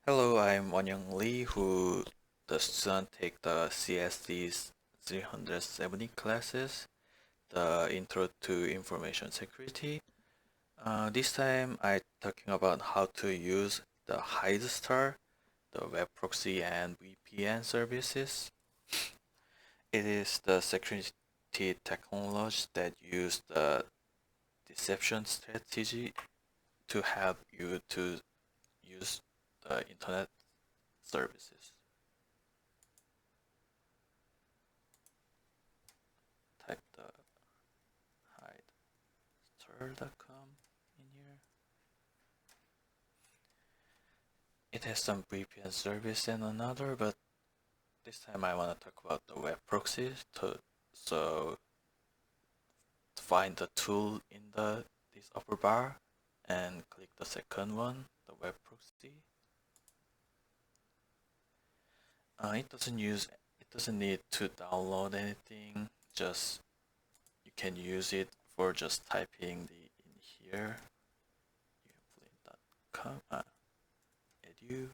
Hello, I'm Wonyoung Lee, who the student take the CSC370 classes, the Intro to Information Security. This time I talking about how to use the Hidester, the web proxy and VPN services. It is the security technology that use the deception strategy to help you to use the internet services. Type the hidester.com in here. It has some VPN service and another, but this time I want to talk about the web proxy. So to find the tool in this upper bar and click the second one, the web proxy. It doesn't need to download anything. Just you can use it for just typing in here. You can put in .com edu.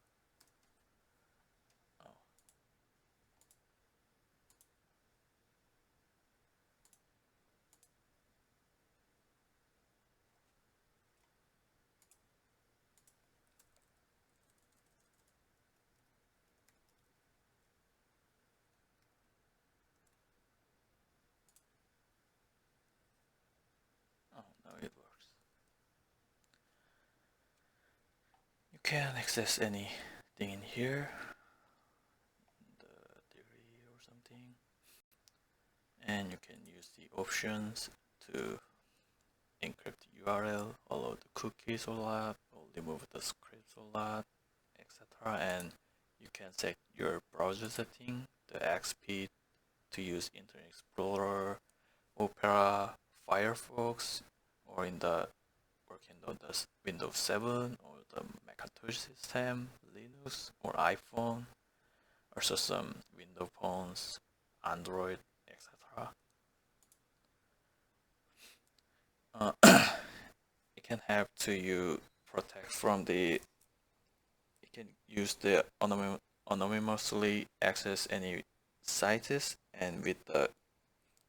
Oh, no, it works. You can access anything in here, the degree or something, and you can use the options to encrypt the URL, allow the cookies a lot, or remove the scripts a lot, etc. And you can set your browser setting, the XP, to use Internet Explorer, Opera, Firefox, or in the working on the Windows 7 or the Macintosh system, Linux or iPhone, also some Windows phones, Android, etc. It can help to you protect from the. You can use the anonymously access any sites, and with the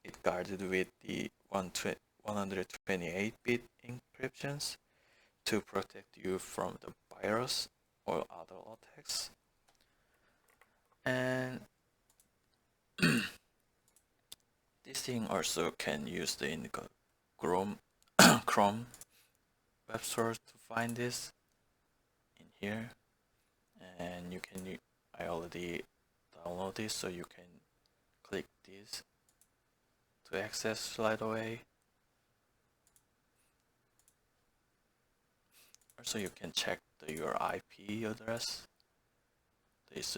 it guarded with the 128-bit encryptions to protect you from the virus or other attacks. And this thing also can use the Chrome Chrome web source to find this in here, and you can. I already download this, so you can click this to access right away. Also, you can check your IP address. This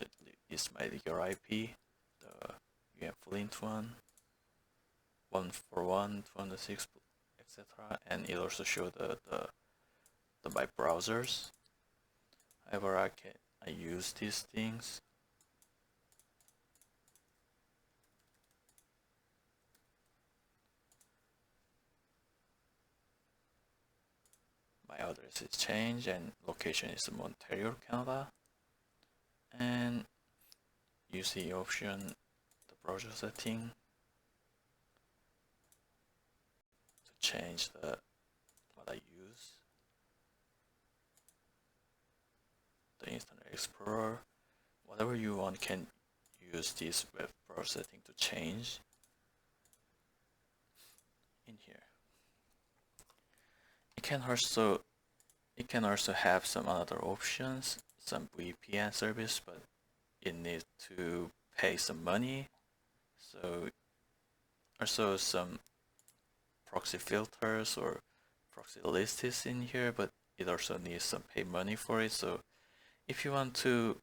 is your IP, the Flint one, 141, 206, etc. And it also shows the my browsers. However, I use these things. My address is changed and location is Montreal, Canada. And you see option the browser setting to change what I use. The Internet Explorer, whatever you want, can use this web browser setting to change in here. It can also have some other options, some VPN service, but it needs to pay some money. So also some proxy filters or proxy lists in here, but it also needs some pay money for it. So if you want to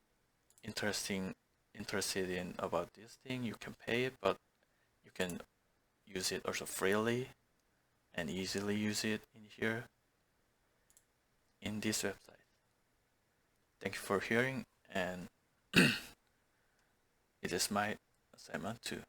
interested in about this thing, you can pay it, but you can use it also freely and easily use it in here in this website. Thank you for hearing, and it is my assignment too.